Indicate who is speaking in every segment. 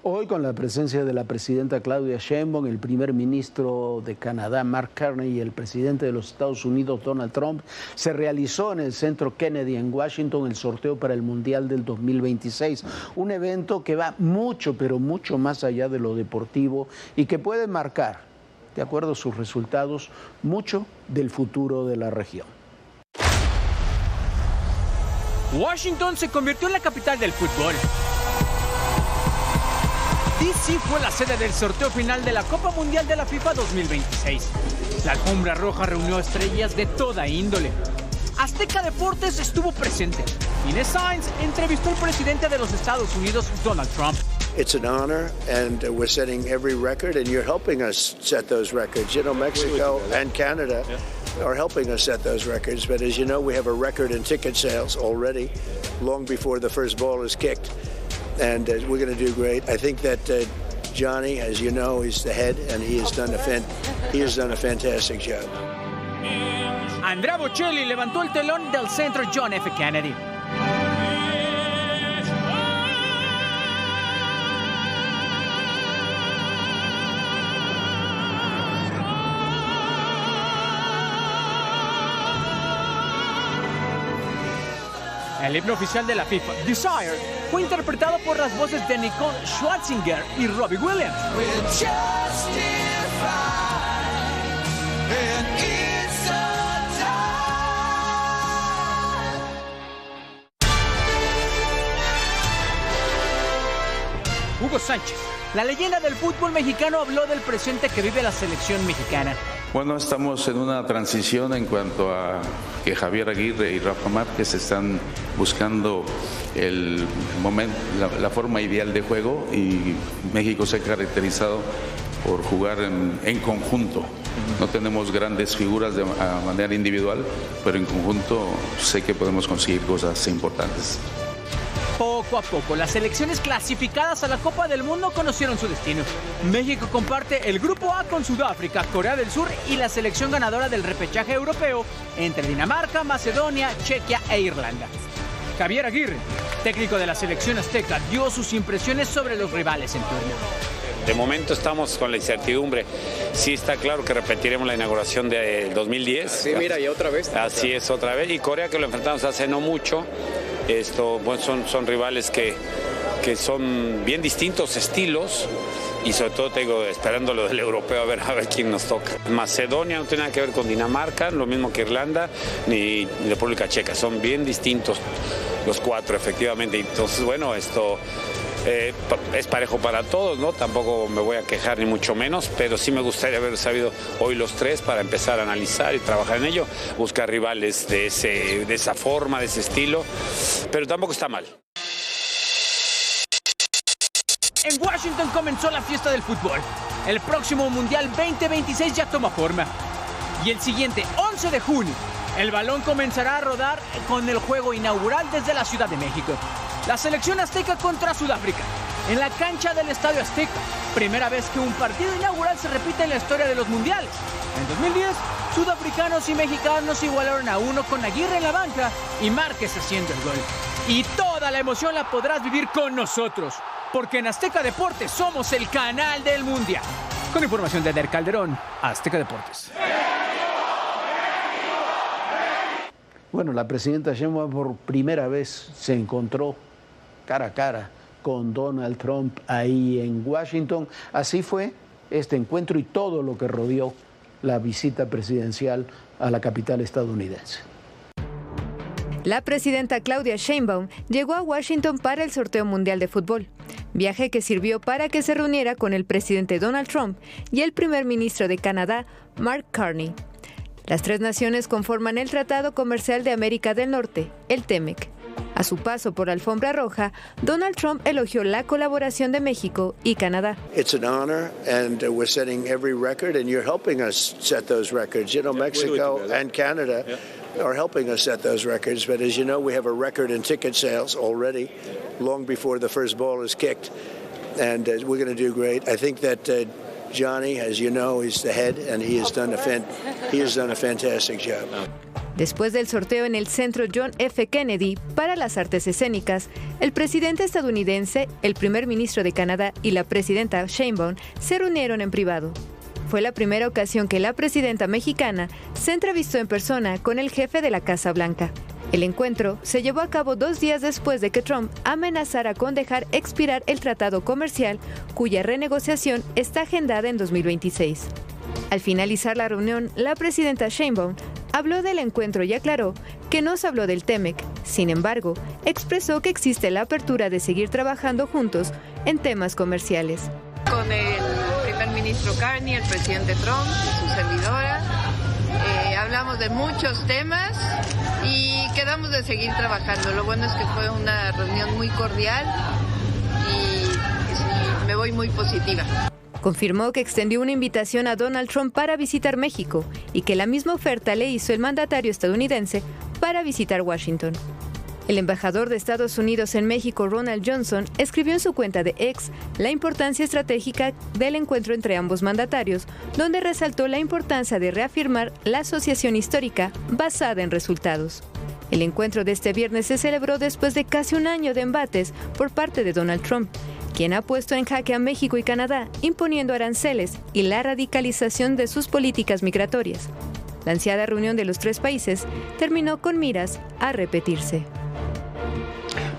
Speaker 1: Hoy, con la presencia de la presidenta Claudia Sheinbaum, el primer ministro de Canadá, Mark Carney, y el presidente de los Estados Unidos, Donald Trump, se realizó en el Centro Kennedy en Washington el sorteo para el Mundial del 2026. Un evento que va mucho, pero mucho más allá de lo deportivo y que puede marcar, de acuerdo a sus resultados, mucho del futuro de la región.
Speaker 2: Washington se convirtió en la capital del fútbol. DC fue la sede del sorteo final de la Copa Mundial de la FIFA 2026. La alfombra roja reunió estrellas de toda índole. Azteca Deportes estuvo presente. Inés Sainz entrevistó al presidente de los Estados Unidos, Donald Trump.
Speaker 3: It's an honor, and we're setting every record, and you're helping us set those records. You know, Mexico and Canada are helping us set those records, but as you know, we have a record in ticket sales already, long before the first ball is kicked. And we're going to do great. I think that Johnny, as you know, is the head, and he has done a fantastic job.
Speaker 2: Andrea Bocelli levantó el telón del centro John F. Kennedy. El himno oficial de la FIFA, Desire, fue interpretado por las voces de Nicole Scherzinger y Robbie Williams. Hugo Sánchez, la leyenda del fútbol mexicano, habló del presente que vive la selección mexicana.
Speaker 4: Bueno, estamos en una transición en cuanto a que Javier Aguirre y Rafa Márquez están buscando el momento, la forma ideal de juego, y México se ha caracterizado por jugar en conjunto. No tenemos grandes figuras de manera individual, pero en conjunto sé que podemos conseguir cosas importantes.
Speaker 2: Poco a poco, las selecciones clasificadas a la Copa del Mundo conocieron su destino. México comparte el Grupo A con Sudáfrica, Corea del Sur y la selección ganadora del repechaje europeo entre Dinamarca, Macedonia, Chequia e Irlanda. Javier Aguirre, técnico de la selección azteca, dio sus impresiones sobre los rivales en turno.
Speaker 5: De momento estamos con la incertidumbre. Sí está claro que repetiremos la inauguración del 2010.
Speaker 6: Sí, mira, y otra vez.
Speaker 5: Así es, otra vez. Y Corea, que lo enfrentamos hace no mucho. Bueno, son rivales que son bien distintos estilos, y sobre todo te digo, esperando lo del europeo, a ver quién nos toca. Macedonia no tiene nada que ver con Dinamarca, lo mismo que Irlanda ni República Checa, son bien distintos los cuatro, efectivamente. Entonces, bueno, esto es parejo para todos, ¿no? Tampoco me voy a quejar ni mucho menos, pero sí me gustaría haber sabido hoy los tres para empezar a analizar y trabajar en ello, buscar rivales de esa forma, de ese estilo, pero tampoco está mal.
Speaker 2: En Washington comenzó la fiesta del fútbol. El próximo Mundial 2026 ya toma forma. Y el siguiente, 11 de junio, el balón comenzará a rodar con el juego inaugural desde la Ciudad de México. La selección azteca contra Sudáfrica, en la cancha del Estadio Azteca. Primera vez que un partido inaugural se repite en la historia de los mundiales. En 2010, sudafricanos y mexicanos igualaron a 1 con Aguirre en la banca y Márquez haciendo el gol. Y toda la emoción la podrás vivir con nosotros, porque en Azteca Deportes somos el canal del mundial. Con información de Eder Calderón, Azteca Deportes.
Speaker 1: Bueno, la presidenta Sheinbaum por primera vez se encontró cara a cara con Donald Trump ahí en Washington. Así fue este encuentro y todo lo que rodeó la visita presidencial a la capital estadounidense.
Speaker 7: La presidenta Claudia Sheinbaum llegó a Washington para el sorteo mundial de fútbol, viaje que sirvió para que se reuniera con el presidente Donald Trump y el primer ministro de Canadá, Mark Carney. Las tres naciones conforman el Tratado Comercial de América del Norte, el TEMEC. A su paso por Alfombra Roja, Donald Trump elogió la colaboración de México y Canadá.
Speaker 3: It's an honor, and we're setting every record, and you're helping us set those records. You know, Mexico and Canada are helping us set those records, but as you know, we have a record in ticket sales already, long before the first ball is kicked, and we're going to do great. I think that Johnny, as you know, is the head, and he has done a fantastic job.
Speaker 7: Después del sorteo en el Centro John F. Kennedy para las artes escénicas, el presidente estadounidense, el primer ministro de Canadá y la presidenta Sheinbaum se reunieron en privado. Fue la primera ocasión que la presidenta mexicana se entrevistó en persona con el jefe de la Casa Blanca. El encuentro se llevó a cabo 2 días después de que Trump amenazara con dejar expirar el tratado comercial, cuya renegociación está agendada en 2026. Al finalizar la reunión, la presidenta Sheinbaum habló del encuentro y aclaró que no se habló del TEMEC. Sin embargo, expresó que existe la apertura de seguir trabajando juntos en temas comerciales.
Speaker 6: Con el primer ministro Carney, el presidente Trump y su servidora, hablamos de muchos temas y quedamos de seguir trabajando. Lo bueno es que fue una reunión muy cordial y me voy muy positiva.
Speaker 7: Confirmó que extendió una invitación a Donald Trump para visitar México y que la misma oferta le hizo el mandatario estadounidense para visitar Washington. El embajador de Estados Unidos en México, Ronald Johnson, escribió en su cuenta de X la importancia estratégica del encuentro entre ambos mandatarios, donde resaltó la importancia de reafirmar la asociación histórica basada en resultados. El encuentro de este viernes se celebró después de casi un año de embates por parte de Donald Trump, quien ha puesto en jaque a México y Canadá, imponiendo aranceles y la radicalización de sus políticas migratorias. La ansiada reunión de los 3 países terminó con miras a repetirse.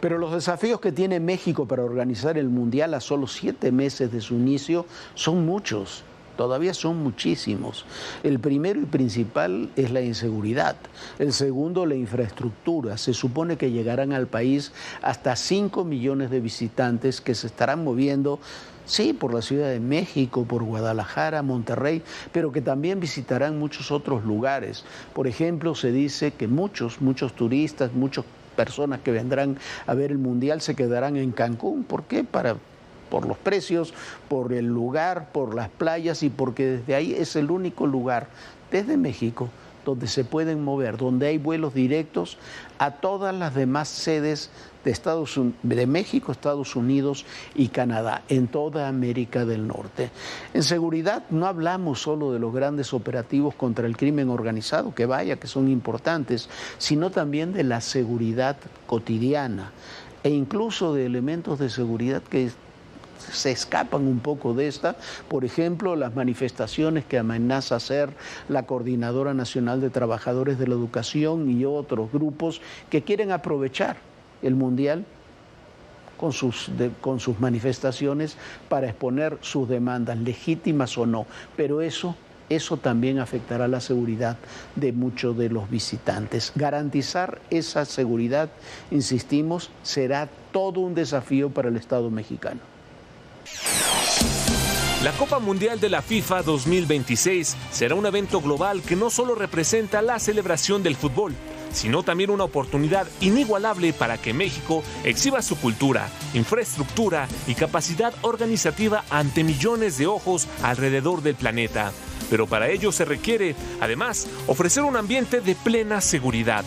Speaker 1: Pero los desafíos que tiene México para organizar el Mundial a solo 7 meses de su inicio son muchos. Todavía son muchísimos. El primero y principal es la inseguridad. El segundo, la infraestructura. Se supone que llegarán al país hasta 5 millones de visitantes que se estarán moviendo, sí, por la Ciudad de México, por Guadalajara, Monterrey, pero que también visitarán muchos otros lugares. Por ejemplo, se dice que muchos turistas, muchas personas que vendrán a ver el Mundial se quedarán en Cancún. ¿Por qué? Por los precios, por el lugar, por las playas y porque desde ahí es el único lugar, desde México, donde se pueden mover, donde hay vuelos directos a todas las demás sedes de México, Estados Unidos y Canadá, en toda América del Norte. En seguridad no hablamos solo de los grandes operativos contra el crimen organizado, que son importantes, sino también de la seguridad cotidiana e incluso de elementos de seguridad que se escapan un poco de esta, por ejemplo, las manifestaciones que amenaza hacer la Coordinadora Nacional de Trabajadores de la Educación y otros grupos que quieren aprovechar el Mundial con sus manifestaciones para exponer sus demandas, legítimas o no, pero eso también afectará la seguridad de muchos de los visitantes. Garantizar esa seguridad, insistimos, será todo un desafío para el Estado mexicano.
Speaker 8: La Copa Mundial de la FIFA 2026 será un evento global que no solo representa la celebración del fútbol, sino también una oportunidad inigualable para que México exhiba su cultura, infraestructura y capacidad organizativa ante millones de ojos alrededor del planeta. Pero para ello se requiere, además, ofrecer un ambiente de plena seguridad.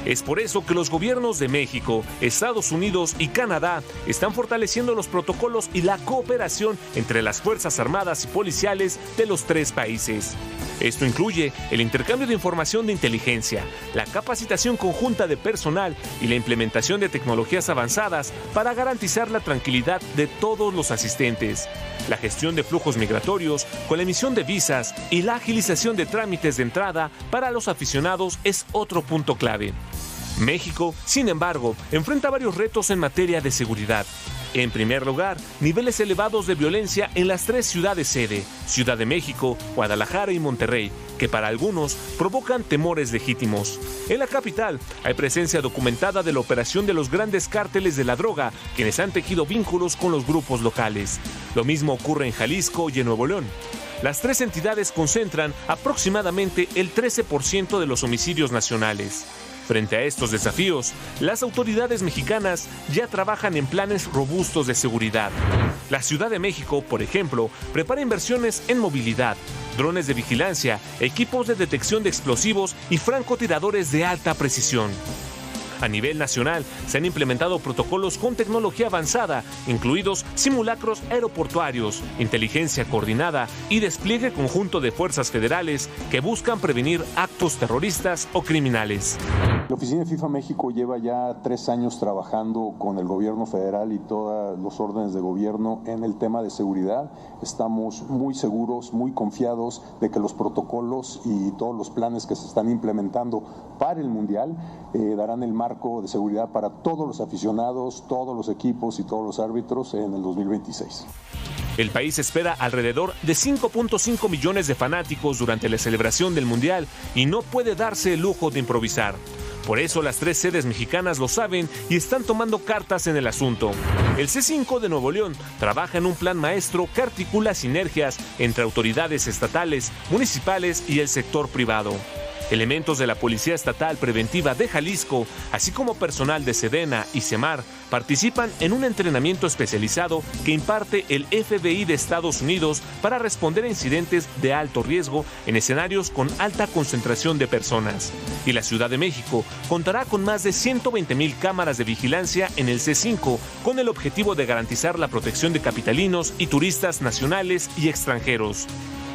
Speaker 8: Es por eso que los gobiernos de México, Estados Unidos y Canadá están fortaleciendo los protocolos y la cooperación entre las Fuerzas Armadas y policiales de los 3 países. Esto incluye el intercambio de información de inteligencia, la capacitación conjunta de personal y la implementación de tecnologías avanzadas para garantizar la tranquilidad de todos los asistentes, la gestión de flujos migratorios con la emisión de visas y la agilización de trámites de entrada para los aficionados es otro punto clave. México, sin embargo, enfrenta varios retos en materia de seguridad. En primer lugar, niveles elevados de violencia en las 3 ciudades sede, Ciudad de México, Guadalajara y Monterrey, que para algunos provocan temores legítimos. En la capital hay presencia documentada de la operación de los grandes cárteles de la droga, quienes han tejido vínculos con los grupos locales. Lo mismo ocurre en Jalisco y en Nuevo León. Las 3 entidades concentran aproximadamente el 13% de los homicidios nacionales. Frente a estos desafíos, las autoridades mexicanas ya trabajan en planes robustos de seguridad. La Ciudad de México, por ejemplo, prepara inversiones en movilidad, drones de vigilancia, equipos de detección de explosivos y francotiradores de alta precisión. A nivel nacional, se han implementado protocolos con tecnología avanzada, incluidos simulacros aeroportuarios, inteligencia coordinada y despliegue conjunto de fuerzas federales que buscan prevenir actos terroristas o criminales.
Speaker 9: La Oficina de FIFA México lleva ya 3 años trabajando con el gobierno federal y todos los órdenes de gobierno en el tema de seguridad. Estamos muy seguros, muy confiados de que los protocolos y todos los planes que se están implementando para el Mundial darán el marco de seguridad para todos los aficionados, todos los equipos y todos los árbitros en el 2026.
Speaker 8: El país espera alrededor de 5.5 millones de fanáticos durante la celebración del Mundial y no puede darse el lujo de improvisar. Por eso las 3 sedes mexicanas lo saben y están tomando cartas en el asunto. El C5 de Nuevo León trabaja en un plan maestro que articula sinergias entre autoridades estatales, municipales y el sector privado. Elementos de la Policía Estatal Preventiva de Jalisco, así como personal de Sedena y Semar, participan en un entrenamiento especializado que imparte el FBI de Estados Unidos para responder a incidentes de alto riesgo en escenarios con alta concentración de personas. Y la Ciudad de México contará con más de 120,000 cámaras de vigilancia en el C5, con el objetivo de garantizar la protección de capitalinos y turistas nacionales y extranjeros.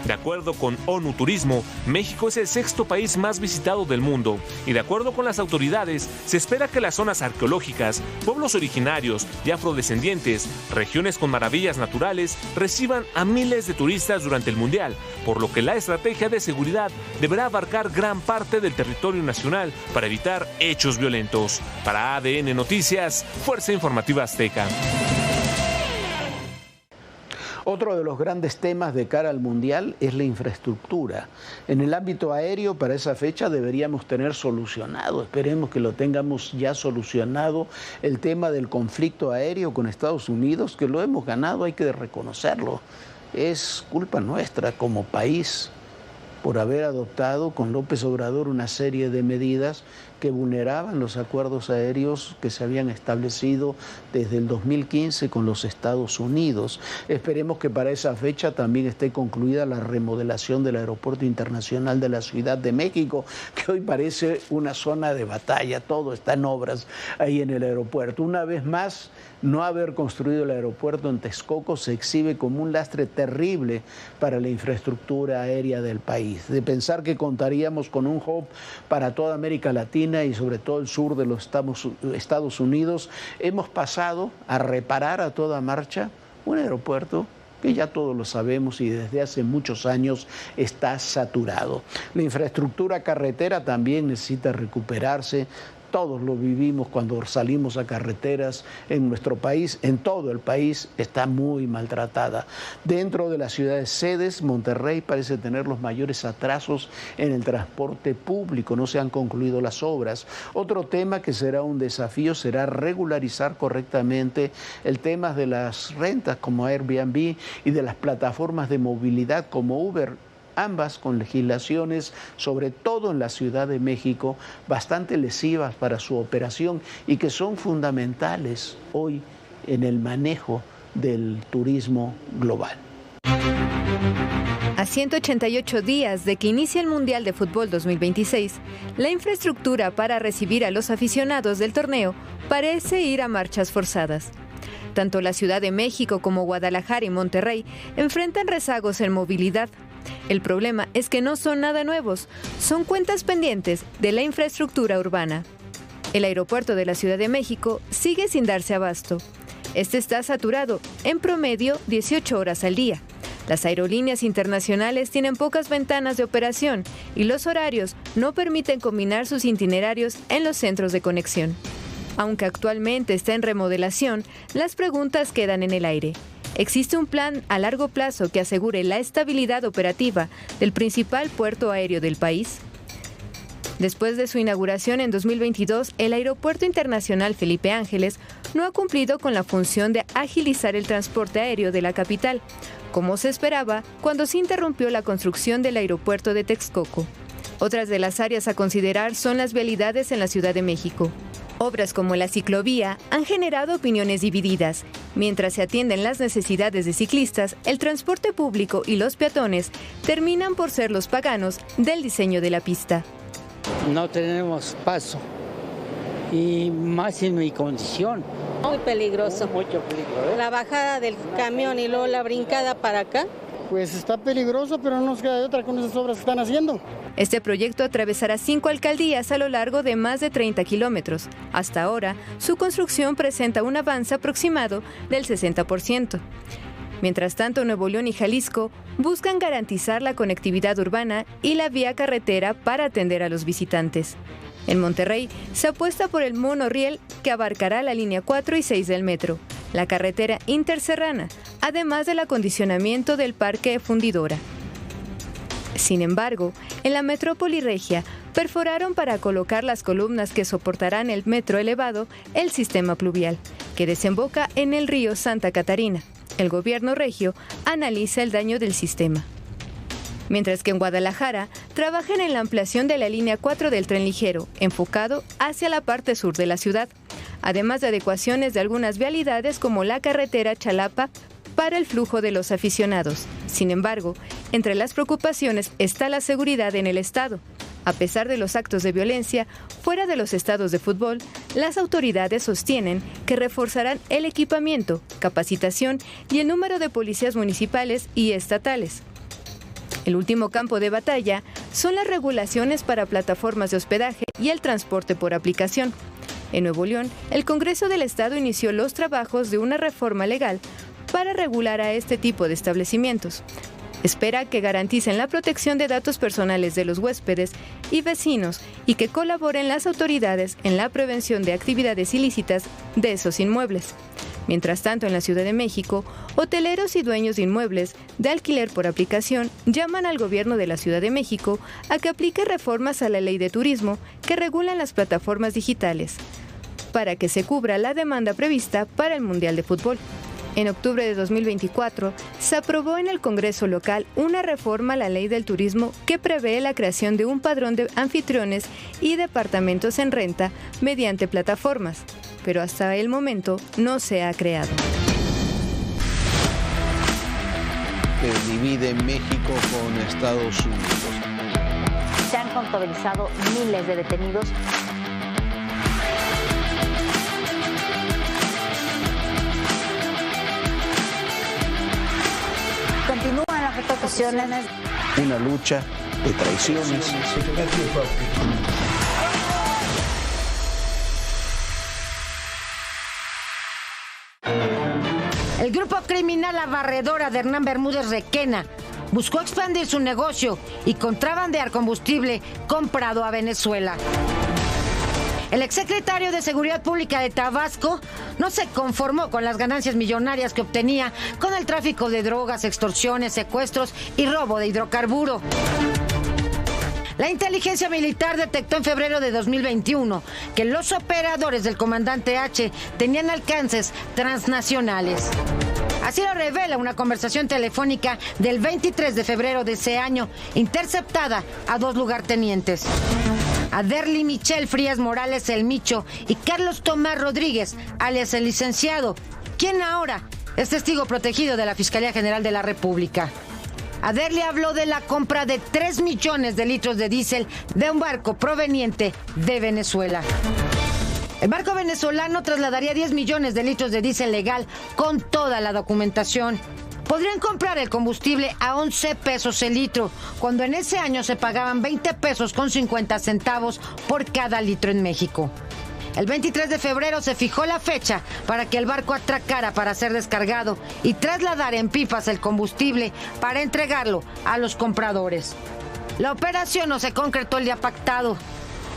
Speaker 8: De acuerdo con ONU Turismo, México es el 6º país más visitado del mundo y de acuerdo con las autoridades, se espera que las zonas arqueológicas, pueblos originarios y afrodescendientes, regiones con maravillas naturales, reciban a miles de turistas durante el Mundial, por lo que la estrategia de seguridad deberá abarcar gran parte del territorio nacional para evitar hechos violentos. Para ADN Noticias, Fuerza Informativa Azteca.
Speaker 1: Otro de los grandes temas de cara al Mundial es la infraestructura. En el ámbito aéreo, para esa fecha deberíamos tener solucionado, esperemos que lo tengamos ya solucionado, el tema del conflicto aéreo con Estados Unidos, que lo hemos ganado, hay que reconocerlo. Es culpa nuestra como país por haber adoptado con López Obrador una serie de medidas que vulneraban los acuerdos aéreos que se habían establecido desde el 2015 con los Estados Unidos. Esperemos que para esa fecha también esté concluida la remodelación del Aeropuerto Internacional de la Ciudad de México, que hoy parece una zona de batalla, todo está en obras ahí en el aeropuerto. Una vez más, no haber construido el aeropuerto en Texcoco se exhibe como un lastre terrible para la infraestructura aérea del país. De pensar que contaríamos con un hub para toda América Latina y sobre todo el sur de los Estados Unidos, hemos pasado a reparar a toda marcha un aeropuerto que ya todos lo sabemos y desde hace muchos años está saturado. La infraestructura carretera también necesita recuperarse. Todos lo vivimos cuando salimos a carreteras en nuestro país, en todo el país está muy maltratada. Dentro de las ciudades sedes, Monterrey parece tener los mayores atrasos en el transporte público, no se han concluido las obras. Otro tema que será un desafío será regularizar correctamente el tema de las rentas como Airbnb y de las plataformas de movilidad como Uber, ambas con legislaciones, sobre todo en la Ciudad de México, bastante lesivas para su operación y que son fundamentales hoy en el manejo del turismo global.
Speaker 7: A 188 días de que inicie el Mundial de Fútbol 2026, la infraestructura para recibir a los aficionados del torneo parece ir a marchas forzadas. Tanto la Ciudad de México como Guadalajara y Monterrey enfrentan rezagos en movilidad. El problema es que no son nada nuevos, son cuentas pendientes de la infraestructura urbana. El aeropuerto de la Ciudad de México sigue sin darse abasto. Este está saturado, en promedio 18 horas al día. Las aerolíneas internacionales tienen pocas ventanas de operación y los horarios no permiten combinar sus itinerarios en los centros de conexión. Aunque actualmente está en remodelación, las preguntas quedan en el aire. ¿Existe un plan a largo plazo que asegure la estabilidad operativa del principal puerto aéreo del país? Después de su inauguración en 2022, el Aeropuerto Internacional Felipe Ángeles no ha cumplido con la función de agilizar el transporte aéreo de la capital, como se esperaba cuando se interrumpió la construcción del aeropuerto de Texcoco. Otras de las áreas a considerar son las vialidades en la Ciudad de México. Obras como la ciclovía han generado opiniones divididas. Mientras se atienden las necesidades de ciclistas, el transporte público y los peatones terminan por ser los paganos del diseño de la pista.
Speaker 10: No tenemos paso y más en mi condición.
Speaker 11: Muy peligroso.
Speaker 10: Mucho peligro, ¿eh?
Speaker 11: La bajada del camión y luego la brincada para acá.
Speaker 12: Pues está peligroso, pero no nos queda de otra con esas obras que están haciendo.
Speaker 7: Este proyecto atravesará 5 alcaldías a lo largo de más de 30 kilómetros. Hasta ahora, su construcción presenta un avance aproximado del 60%. Mientras tanto, Nuevo León y Jalisco buscan garantizar la conectividad urbana y la vía carretera para atender a los visitantes. En Monterrey se apuesta por el monorriel que abarcará la línea 4 y 6 del metro, la carretera interserrana, además del acondicionamiento del parque fundidora. Sin embargo, en la metrópoli regia perforaron para colocar las columnas que soportarán el metro elevado el sistema pluvial, que desemboca en el río Santa Catarina. El gobierno regio analiza el daño del sistema. Mientras que en Guadalajara trabajan en la ampliación de la línea 4 del tren ligero, enfocado hacia la parte sur de la ciudad, además de adecuaciones de algunas vialidades como la carretera Chalapa para el flujo de los aficionados. Sin embargo, entre las preocupaciones está la seguridad en el estado. A pesar de los actos de violencia fuera de los estadios de fútbol, las autoridades sostienen que reforzarán el equipamiento, capacitación y el número de policías municipales y estatales. El último campo de batalla son las regulaciones para plataformas de hospedaje y el transporte por aplicación. En Nuevo León, el Congreso del Estado inició los trabajos de una reforma legal para regular a este tipo de establecimientos. Espera que garanticen la protección de datos personales de los huéspedes y vecinos y que colaboren las autoridades en la prevención de actividades ilícitas de esos inmuebles. Mientras tanto, en la Ciudad de México, hoteleros y dueños de inmuebles de alquiler por aplicación llaman al gobierno de la Ciudad de México a que aplique reformas a la ley de turismo que regulan las plataformas digitales, para que se cubra la demanda prevista para el Mundial de Fútbol. En octubre de 2024, se aprobó en el Congreso local una reforma a la ley del turismo que prevé la creación de un padrón de anfitriones y departamentos en renta mediante plataformas, pero hasta el momento no se ha creado.
Speaker 1: Que divide México con Estados Unidos.
Speaker 13: Se han contabilizado miles de detenidos. Continúan las repercusiones.
Speaker 1: Una lucha de traiciones.
Speaker 14: El grupo criminal La Barredora de Hernán Bermúdez Requena buscó expandir su negocio y contrabandear combustible comprado a Venezuela. El exsecretario de Seguridad Pública de Tabasco no se conformó con las ganancias millonarias que obtenía con el tráfico de drogas, extorsiones, secuestros y robo de hidrocarburo. La inteligencia militar detectó en febrero de 2021 que los operadores del comandante H tenían alcances transnacionales. Así lo revela una conversación telefónica del 23 de febrero de ese año, interceptada a 2 lugartenientes. Aderly Michelle Frías Morales El Micho y Carlos Tomás Rodríguez, alias el licenciado, quien ahora es testigo protegido de la Fiscalía General de la República. Aderly habló de la compra de 3 millones de litros de diésel de un barco proveniente de Venezuela. El barco venezolano trasladaría 10 millones de litros de diésel legal con toda la documentación. Podrían comprar el combustible a 11 pesos el litro, cuando en ese año se pagaban 20 pesos con 50 centavos por cada litro en México. El 23 de febrero se fijó la fecha para que el barco atracara para ser descargado y trasladar en pipas el combustible para entregarlo a los compradores. La operación no se concretó el día pactado.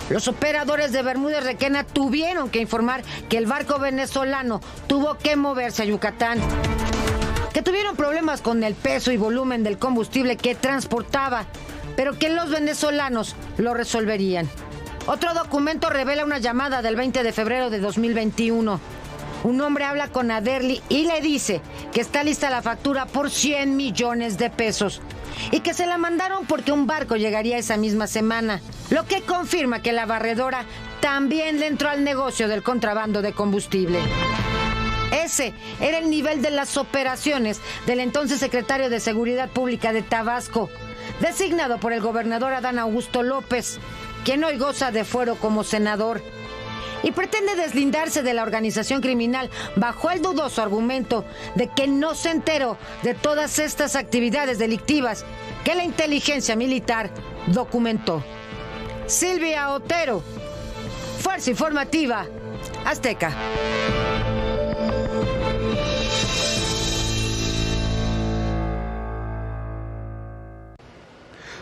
Speaker 14: Los operadores de Bermúdez Requena tuvieron que informar que el barco venezolano tuvo que moverse a Yucatán, que tuvieron problemas con el peso y volumen del combustible que transportaba, pero que los venezolanos lo resolverían. Otro documento revela una llamada del 20 de febrero de 2021. Un hombre habla con Aderly y le dice que está lista la factura por 100 millones de pesos y que se la mandaron porque un barco llegaría esa misma semana, lo que confirma que La Barredora también le entró al negocio del contrabando de combustible. Ese era el nivel de las operaciones del entonces secretario de Seguridad Pública de Tabasco, designado por el gobernador Adán Augusto López, quien hoy goza de fuero como senador. y pretende deslindarse de la organización criminal bajo el dudoso argumento de que no se enteró de todas estas actividades delictivas que la inteligencia militar documentó. Silvia Otero, Fuerza Informativa Azteca.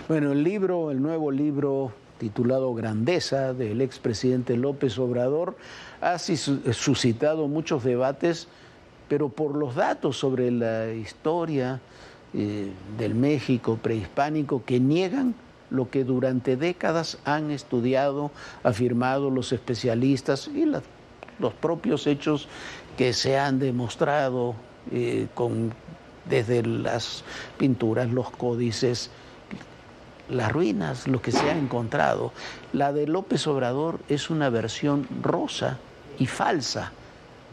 Speaker 1: Bueno, el nuevo libro titulado Grandeza del expresidente López Obrador ha suscitado muchos debates, pero por los datos sobre la historia del México prehispánico que niegan lo que durante décadas han estudiado, afirmado los especialistas y los propios hechos que se han demostrado desde las pinturas, los códices, las ruinas, lo que se ha encontrado. La de López Obrador es una versión rosa y falsa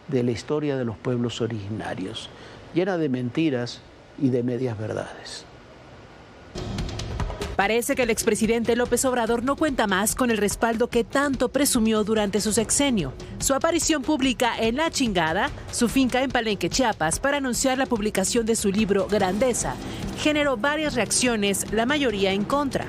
Speaker 1: de la historia de los pueblos originarios, llena de mentiras y de medias verdades.
Speaker 15: Parece que el expresidente López Obrador no cuenta más con el respaldo que tanto presumió durante su sexenio. Su aparición pública en La Chingada, su finca en Palenque, Chiapas, para anunciar la publicación de su libro Grandeza, generó varias reacciones, la mayoría en contra.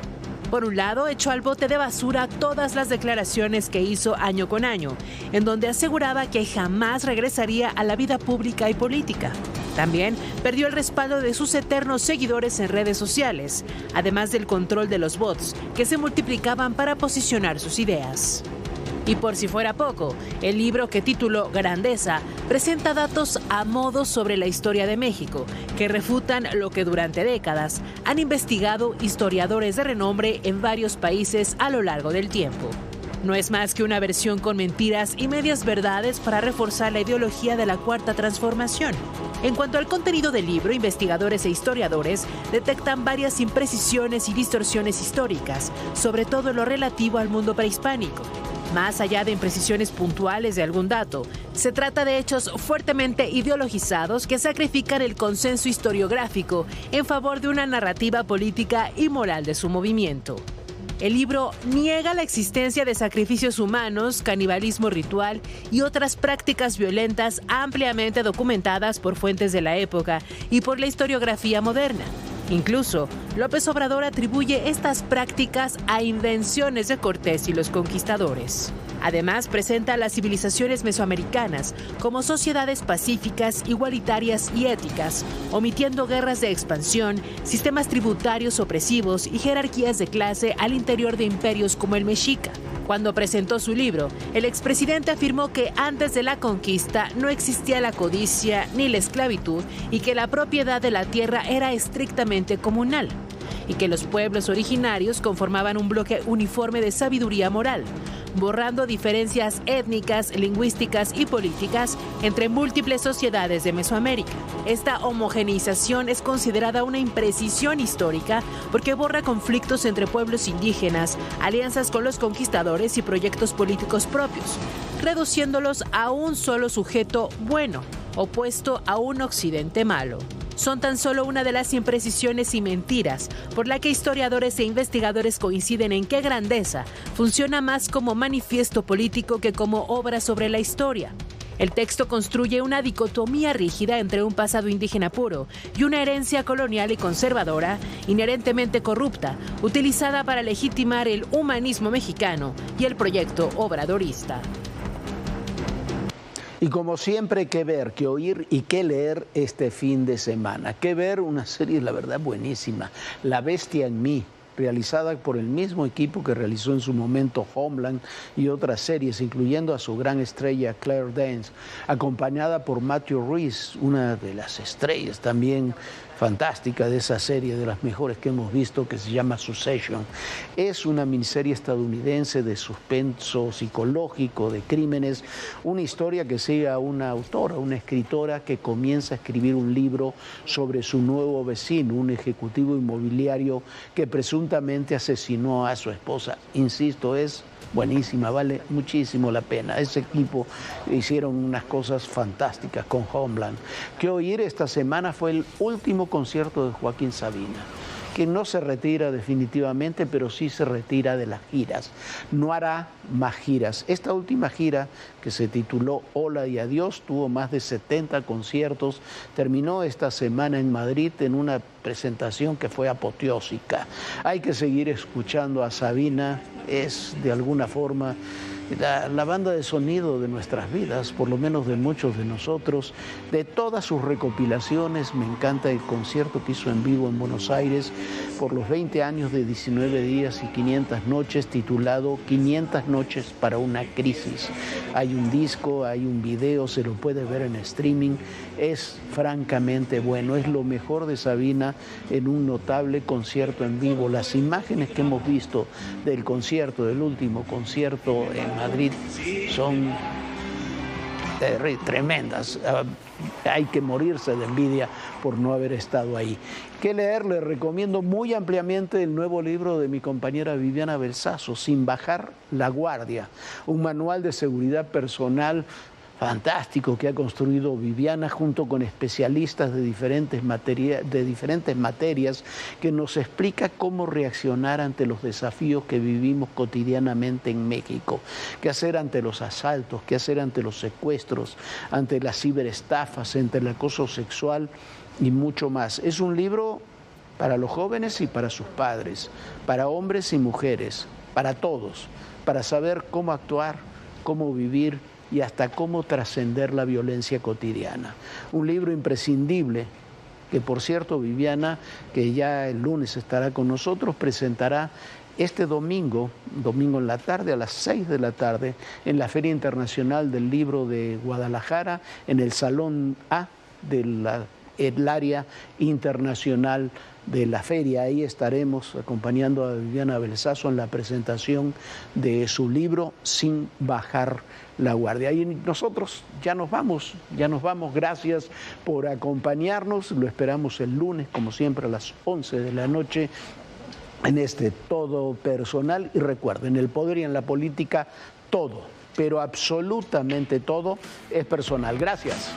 Speaker 15: Por un lado, echó al bote de basura todas las declaraciones que hizo año con año, en donde aseguraba que jamás regresaría a la vida pública y política. También perdió el respaldo de sus eternos seguidores en redes sociales, además del control de los bots que se multiplicaban para posicionar sus ideas. Y por si fuera poco, el libro que tituló Grandeza presenta datos a modo sobre la historia de México, que refutan lo que durante décadas han investigado historiadores de renombre en varios países a lo largo del tiempo. No es más que una versión con mentiras y medias verdades para reforzar la ideología de la Cuarta Transformación. En cuanto al contenido del libro, investigadores e historiadores detectan varias imprecisiones y distorsiones históricas, sobre todo en lo relativo al mundo prehispánico. Más allá de imprecisiones puntuales de algún dato, se trata de hechos fuertemente ideologizados que sacrifican el consenso historiográfico en favor de una narrativa política y moral de su movimiento. El libro niega la existencia de sacrificios humanos, canibalismo ritual y otras prácticas violentas ampliamente documentadas por fuentes de la época y por la historiografía moderna. Incluso, López Obrador atribuye estas prácticas a invenciones de Cortés y los conquistadores. Además, presenta a las civilizaciones mesoamericanas como sociedades pacíficas, igualitarias y éticas, omitiendo guerras de expansión, sistemas tributarios opresivos y jerarquías de clase al interior de imperios como el mexica. Cuando presentó su libro, el expresidente afirmó que antes de la conquista no existía la codicia ni la esclavitud y que la propiedad de la tierra era estrictamente comunal, y que los pueblos originarios conformaban un bloque uniforme de sabiduría moral, borrando diferencias étnicas, lingüísticas y políticas entre múltiples sociedades de Mesoamérica. Esta homogeneización es considerada una imprecisión histórica porque borra conflictos entre pueblos indígenas, alianzas con los conquistadores y proyectos políticos propios, reduciéndolos a un solo sujeto bueno, opuesto a un occidente malo. Son tan solo una de las imprecisiones y mentiras por la que historiadores e investigadores coinciden en que Grandeza funciona más como manifiesto político que como obra sobre la historia. El texto construye una dicotomía rígida entre un pasado indígena puro y una herencia colonial y conservadora, inherentemente corrupta, utilizada para legitimar el humanismo mexicano y el proyecto obradorista.
Speaker 1: Y como siempre, qué ver, qué oír y qué leer este fin de semana. Qué ver una serie, la verdad, buenísima, La Bestia en mí, realizada por el mismo equipo que realizó en su momento Homeland y otras series, incluyendo a su gran estrella Claire Danes, acompañada por Matthew Rhys, una de las estrellas también fantástica de esa serie, de las mejores que hemos visto, que se llama Succession. Es una miniserie estadounidense de suspenso psicológico, de crímenes, una historia que sigue a una autora, una escritora que comienza a escribir un libro sobre su nuevo vecino, un ejecutivo inmobiliario que presuntamente asesinó a su esposa. Insisto, es buenísima, vale muchísimo la pena. Ese equipo hicieron unas cosas fantásticas con Homeland. Que oír esta semana fue el último concierto de Joaquín Sabina. que no se retira definitivamente, pero sí se retira de las giras. No hará más giras. Esta última gira, que se tituló Hola y Adiós, tuvo más de 70 conciertos, terminó esta semana en Madrid en una presentación que fue apoteósica. Hay que seguir escuchando a Sabina, es de alguna forma la banda de sonido de nuestras vidas, por lo menos de muchos de nosotros. De todas sus recopilaciones, me encanta el concierto que hizo en vivo en Buenos Aires por los 20 años de 19 días y 500 noches, titulado 500 noches para una crisis. Hay un disco, hay un video, se lo puede ver en streaming. Es francamente bueno, es lo mejor de Sabina en un notable concierto en vivo. Las imágenes que hemos visto del concierto, del último concierto en Madrid, son tremendas. Hay que morirse de envidia por no haber estado ahí. ¿Qué leer? Les recomiendo muy ampliamente el nuevo libro de mi compañera Viviana Belsazo, Sin bajar la guardia, un manual de seguridad personal fantástico que ha construido Viviana junto con especialistas de diferentes materias que nos explica cómo reaccionar ante los desafíos que vivimos cotidianamente en México, qué hacer ante los asaltos, qué hacer ante los secuestros, ante las ciberestafas, ante el acoso sexual y mucho más. Es un libro para los jóvenes y para sus padres, para hombres y mujeres, para todos, para saber cómo actuar, cómo vivir y hasta cómo trascender la violencia cotidiana. Un libro imprescindible que, por cierto, Viviana, que ya el lunes estará con nosotros, presentará este domingo en la tarde, a las 6 de la tarde, en la Feria Internacional del Libro de Guadalajara, en el Salón A del área internacional de la feria. Ahí estaremos acompañando a Viviana Belsazo en la presentación de su libro Sin bajar la guardia. Y nosotros ya nos vamos. Gracias por acompañarnos. Lo esperamos el lunes, como siempre, a las 11 de la noche en este Todo Personal. Y recuerden, en el poder y en la política todo, pero absolutamente todo es personal. Gracias.